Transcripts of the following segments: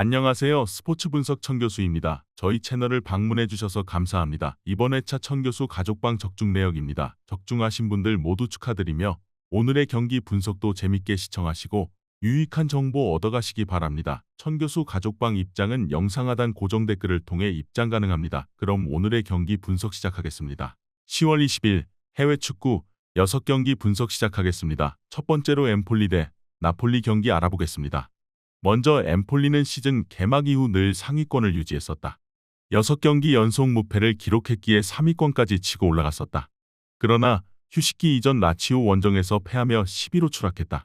안녕하세요. 스포츠 분석 천교수입니다. 저희 채널을 방문해 주셔서 감사합니다. 이번 회차 천교수 가족방 적중 내역입니다. 적중하신 분들 모두 축하드리며 오늘의 경기 분석도 재밌게 시청하시고 유익한 정보 얻어가시기 바랍니다. 천교수 가족방 입장은 영상 하단 고정 댓글을 통해 입장 가능합니다. 그럼 오늘의 경기 분석 시작하겠습니다. 10월 20일 해외 축구 6경기 분석 시작하겠습니다. 첫 번째로 엠폴리 대 나폴리 경기 알아보겠습니다. 먼저 엠폴리는 시즌 개막 이후 늘 상위권을 유지했었다. 6경기 연속 무패를 기록했기에 3위권까지 치고 올라갔었다. 그러나 휴식기 이전 라치오 원정에서 패하며 10위로 추락했다.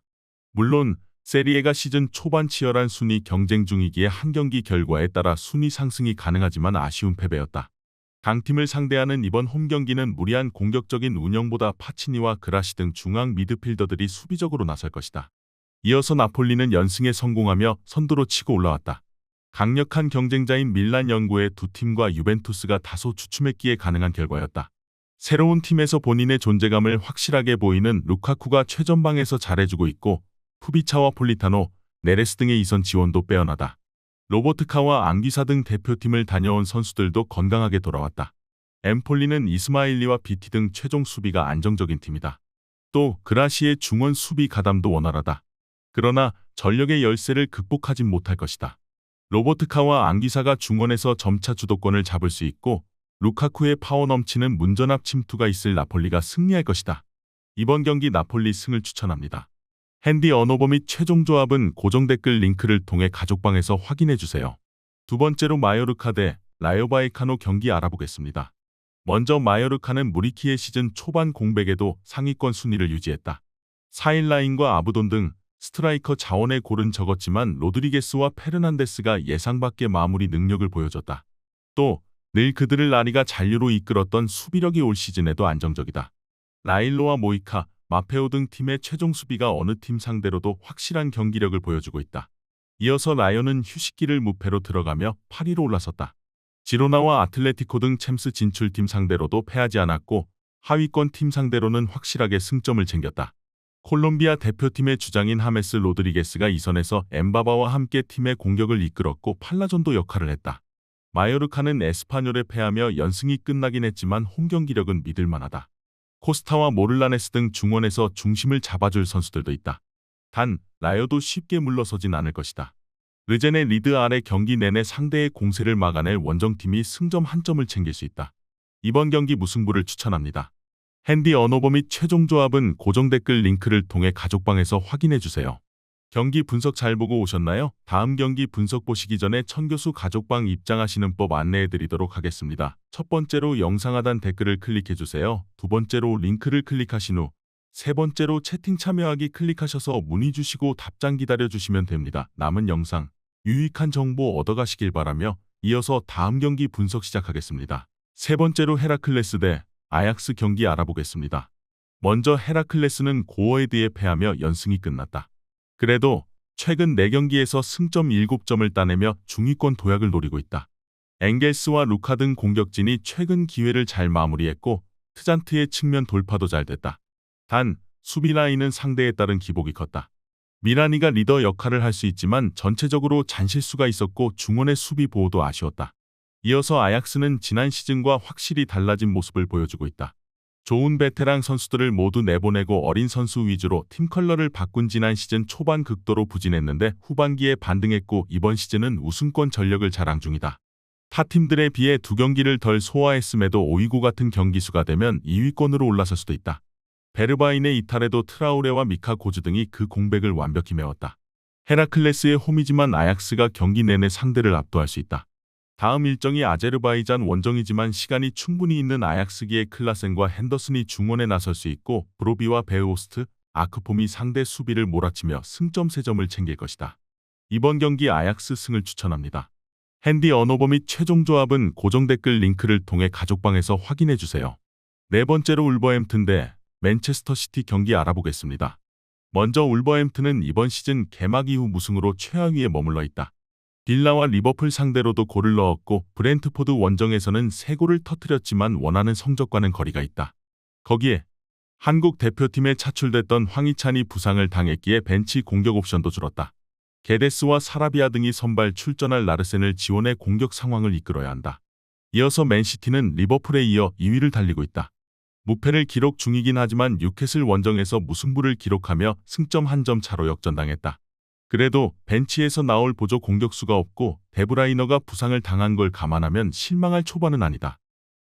물론 세리에가 시즌 초반 치열한 순위 경쟁 중이기에 한 경기 결과에 따라 순위 상승이 가능하지만 아쉬운 패배였다. 강팀을 상대하는 이번 홈 경기는 무리한 공격적인 운영보다 파치니와 그라시 등 중앙 미드필더들이 수비적으로 나설 것이다. 이어서 나폴리는 연승에 성공하며 선두로 치고 올라왔다. 강력한 경쟁자인 밀란 연고의 두 팀과 유벤투스가 다소 주춤했기에 가능한 결과였다. 새로운 팀에서 본인의 존재감을 확실하게 보이는 루카쿠가 최전방에서 잘해주고 있고 푸비차와 폴리타노, 네레스 등의 이선 지원도 빼어나다. 로버트카와 앙귀사 등 대표팀을 다녀온 선수들도 건강하게 돌아왔다. 엠폴리는 이스마일리와 비티 등 최종 수비가 안정적인 팀이다. 또 그라시의 중원 수비 가담도 원활하다. 그러나 전력의 열세를 극복하진 못할 것이다. 로버트카와 앙귀사가 중원에서 점차 주도권을 잡을 수 있고 루카쿠의 파워 넘치는 문전압 침투가 있을 나폴리가 승리할 것이다. 이번 경기 나폴리 승을 추천합니다. 핸디 언어버 및 최종 조합은 고정 댓글 링크를 통해 가족방에서 확인해주세요. 두 번째로 마요르카 대 라요 바이카노 경기 알아보겠습니다. 먼저 마요르카는 무리키의 시즌 초반 공백에도 상위권 순위를 유지했다. 4일 라인과 아부돈 등 스트라이커 자원의 골은 적었지만 로드리게스와 페르난데스가 예상밖의 마무리 능력을 보여줬다. 또 늘 그들을 라리가 잔류로 이끌었던 수비력이 올 시즌에도 안정적이다. 라일로와 모이카, 마페오 등 팀의 최종 수비가 어느 팀 상대로도 확실한 경기력을 보여주고 있다. 이어서 라이온은 휴식기를 무패로 들어가며 8위로 올라섰다. 지로나와 아틀레티코 등 챔스 진출팀 상대로도 패하지 않았고 하위권 팀 상대로는 확실하게 승점을 챙겼다. 콜롬비아 대표팀의 주장인 하메스 로드리게스가 이선에서 엠바바와 함께 팀의 공격을 이끌었고 팔라존도 역할을 했다. 마요르카는 에스파뇰에 패하며 연승이 끝나긴 했지만 홈 경기력은 믿을만하다. 코스타와 모를라네스 등 중원에서 중심을 잡아줄 선수들도 있다. 단 라요도 쉽게 물러서진 않을 것이다. 르젠의 리드 아래 경기 내내 상대의 공세를 막아낼 원정팀이 승점 한 점을 챙길 수 있다. 이번 경기 무승부를 추천합니다. 핸디 언어버 및 최종 조합은 고정 댓글 링크를 통해 가족방에서 확인해주세요. 경기 분석 잘 보고 오셨나요? 다음 경기 분석 보시기 전에 천교수 가족방 입장하시는 법 안내해드리도록 하겠습니다. 첫 번째로 영상 하단 댓글을 클릭해주세요. 두 번째로 링크를 클릭하신 후 세 번째로 채팅 참여하기 클릭하셔서 문의 주시고 답장 기다려주시면 됩니다. 남은 영상 유익한 정보 얻어가시길 바라며 이어서 다음 경기 분석 시작하겠습니다. 세 번째로 헤라클레스 대 아약스 경기 알아보겠습니다. 먼저 헤라클레스는 고어헤드에 패하며 연승이 끝났다. 그래도 최근 4경기에서 승점 7점을 따내며 중위권 도약을 노리고 있다. 엥겔스와 루카 등 공격진이 최근 기회를 잘 마무리했고 트잔트의 측면 돌파도 잘 됐다. 단 수비 라인은 상대에 따른 기복이 컸다. 미라니가 리더 역할을 할 수 있지만 전체적으로 잔실수가 있었고 중원의 수비 보호도 아쉬웠다. 이어서 아약스는 지난 시즌과 확실히 달라진 모습을 보여주고 있다. 좋은 베테랑 선수들을 모두 내보내고 어린 선수 위주로 팀 컬러를 바꾼 지난 시즌 초반 극도로 부진했는데 후반기에 반등했고 이번 시즌은 우승권 전력을 자랑 중이다. 타 팀들에 비해 2경기를 덜 소화했음에도 5위고 같은 경기수가 되면 2위권으로 올라설 수도 있다. 베르바인의 이탈에도 트라우레와 미카 고즈 등이 그 공백을 완벽히 메웠다. 헤라클레스의 홈이지만 아약스가 경기 내내 상대를 압도할 수 있다. 다음 일정이 아제르바이잔 원정이지만 시간이 충분히 있는 아약스기의 클라센과 핸더슨이 중원에 나설 수 있고 브로비와 베흐호스트, 아크폼이 상대 수비를 몰아치며 승점 3점을 챙길 것이다. 이번 경기 아약스 승을 추천합니다. 핸디 언어버 및 최종 조합은 고정 댓글 링크를 통해 가족방에서 확인해주세요. 네 번째로 울버햄튼 대 맨체스터 시티 경기 알아보겠습니다. 먼저 울버햄튼은 이번 시즌 개막 이후 무승으로 최하위에 머물러 있다. 딜라와 리버풀 상대로도 골을 넣었고 브렌트포드 원정에서는 3골을 터뜨렸지만 원하는 성적과는 거리가 있다. 거기에 한국 대표팀에 차출됐던 황희찬이 부상을 당했기에 벤치 공격 옵션도 줄었다. 게데스와 사라비아 등이 선발 출전할 라르센을 지원해 공격 상황을 이끌어야 한다. 이어서 맨시티는 리버풀에 이어 2위를 달리고 있다. 무패를 기록 중이긴 하지만 뉴캐슬 원정에서 무승부를 기록하며 승점 1점 차로 역전당했다. 그래도 벤치에서 나올 보조 공격수가 없고 데브라이너가 부상을 당한 걸 감안하면 실망할 초반은 아니다.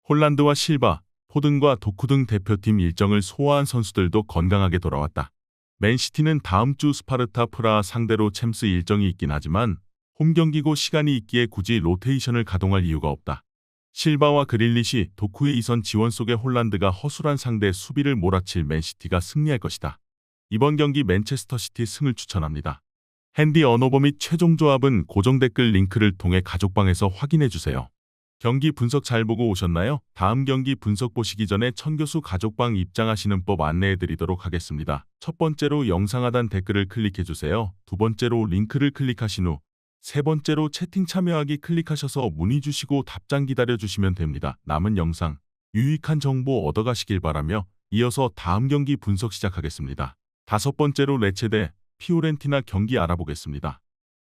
홀란드와 실바, 포든과 도쿠 등 대표팀 일정을 소화한 선수들도 건강하게 돌아왔다. 맨시티는 다음 주 스파르타 프라하 상대로 챔스 일정이 있긴 하지만 홈 경기고 시간이 있기에 굳이 로테이션을 가동할 이유가 없다. 실바와 그릴리시, 도쿠의 이선 지원 속에 홀란드가 허술한 상대 수비를 몰아칠 맨시티가 승리할 것이다. 이번 경기 맨체스터 시티 승을 추천합니다. 핸디 언어버 및 최종 조합은 고정 댓글 링크를 통해 가족방에서 확인해주세요. 경기 분석 잘 보고 오셨나요? 다음 경기 분석 보시기 전에 천교수 가족방 입장하시는 법 안내해드리도록 하겠습니다. 첫 번째로 영상 하단 댓글을 클릭해주세요. 두 번째로 링크를 클릭하신 후 세 번째로 채팅 참여하기 클릭하셔서 문의 주시고 답장 기다려주시면 됩니다. 남은 영상 유익한 정보 얻어가시길 바라며 이어서 다음 경기 분석 시작하겠습니다. 다섯 번째로 레체 대 피오렌티나 경기 알아보겠습니다.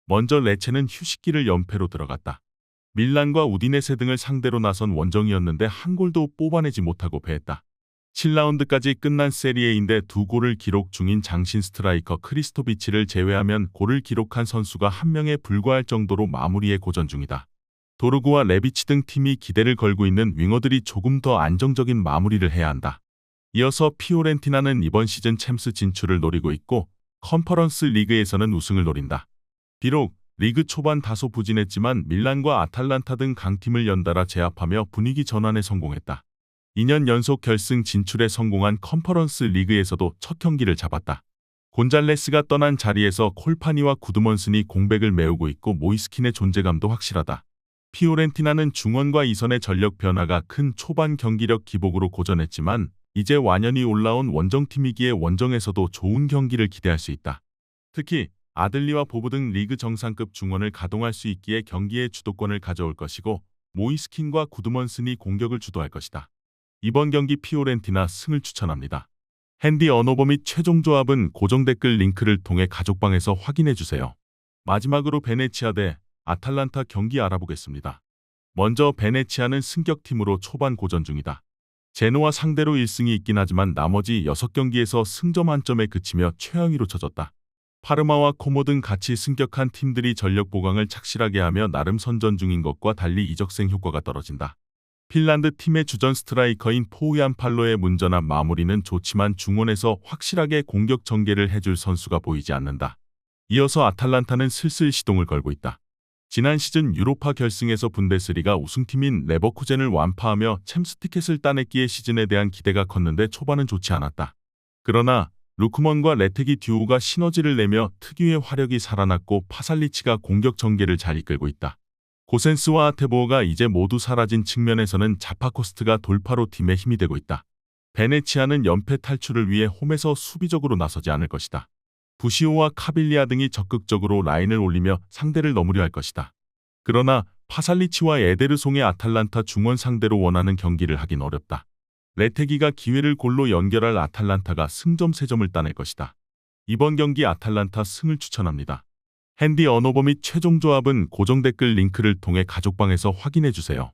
먼저 레체는 휴식기를 연패로 들어갔다. 밀란과 우디네세 등을 상대로 나선 원정이었는데 한 골도 뽑아내지 못하고 패했다. 7라운드까지 끝난 세리에인데 두 골을 기록 중인 장신 스트라이커 크리스토비치를 제외하면 골을 기록한 선수가 한 명에 불과할 정도로 마무리에 고전 중이다. 도르구와 레비치 등 팀이 기대를 걸고 있는 윙어들이 조금 더 안정적인 마무리를 해야 한다. 이어서 피오렌티나는 이번 시즌 챔스 진출을 노리고 있고 컨퍼런스 리그에서는 우승을 노린다. 비록 리그 초반 다소 부진했지만 밀란과 아탈란타 등 강팀을 연달아 제압하며 분위기 전환에 성공했다. 2년 연속 결승 진출에 성공한 컨퍼런스 리그에서도 첫 경기를 잡았다. 곤잘레스가 떠난 자리에서 콜파니와 구드먼슨이 공백을 메우고 있고 모이스킨의 존재감도 확실하다. 피오렌티나는 중원과 이선의 전력 변화가 큰 초반 경기력 기복으로 고전했지만 이제 완연히 올라온 원정팀이기에 원정에서도 좋은 경기를 기대할 수 있다. 특히 아들리와 보브 등 리그 정상급 중원을 가동할 수 있기에 경기의 주도권을 가져올 것이고 모이스킨과 구드먼슨이 공격을 주도할 것이다. 이번 경기 피오렌티나 승을 추천합니다. 핸디 언어버 및 최종 조합은 고정 댓글 링크를 통해 가족방에서 확인해주세요. 마지막으로 베네치아 대 아탈란타 경기 알아보겠습니다. 먼저 베네치아는 승격팀으로 초반 고전 중이다. 제노와 상대로 1승이 있긴 하지만 나머지 6경기에서 승점 한 점에 그치며 최하위로 쳐졌다. 파르마와 코모 등 같이 승격한 팀들이 전력 보강을 착실하게 하며 나름 선전 중인 것과 달리 이적생 효과가 떨어진다. 핀란드 팀의 주전 스트라이커인 포우얀 팔로의 문전한 마무리는 좋지만 중원에서 확실하게 공격 전개를 해줄 선수가 보이지 않는다. 이어서 아탈란타는 슬슬 시동을 걸고 있다. 지난 시즌 유로파 결승에서 분데스리가 우승팀인 레버쿠젠을 완파하며 챔스 티켓을 따냈기에 시즌에 대한 기대가 컸는데 초반은 좋지 않았다. 그러나 루크먼과 레테기 듀오가 시너지를 내며 특유의 화력이 살아났고 파살리치가 공격 전개를 잘 이끌고 있다. 고센스와 아테보어가 이제 모두 사라진 측면에서는 자파코스트가 돌파로 팀의 힘이 되고 있다. 베네치아는 연패 탈출을 위해 홈에서 수비적으로 나서지 않을 것이다. 부시오와 카빌리아 등이 적극적으로 라인을 올리며 상대를 넘으려 할 것이다. 그러나 파살리치와 에데르송의 아탈란타 중원 상대로 원하는 경기를 하긴 어렵다. 레테기가 기회를 골로 연결할 아탈란타가 승점 3점을 따낼 것이다. 이번 경기 아탈란타 승을 추천합니다. 핸디 언어버 및 최종 조합은 고정 댓글 링크를 통해 가족방에서 확인해주세요.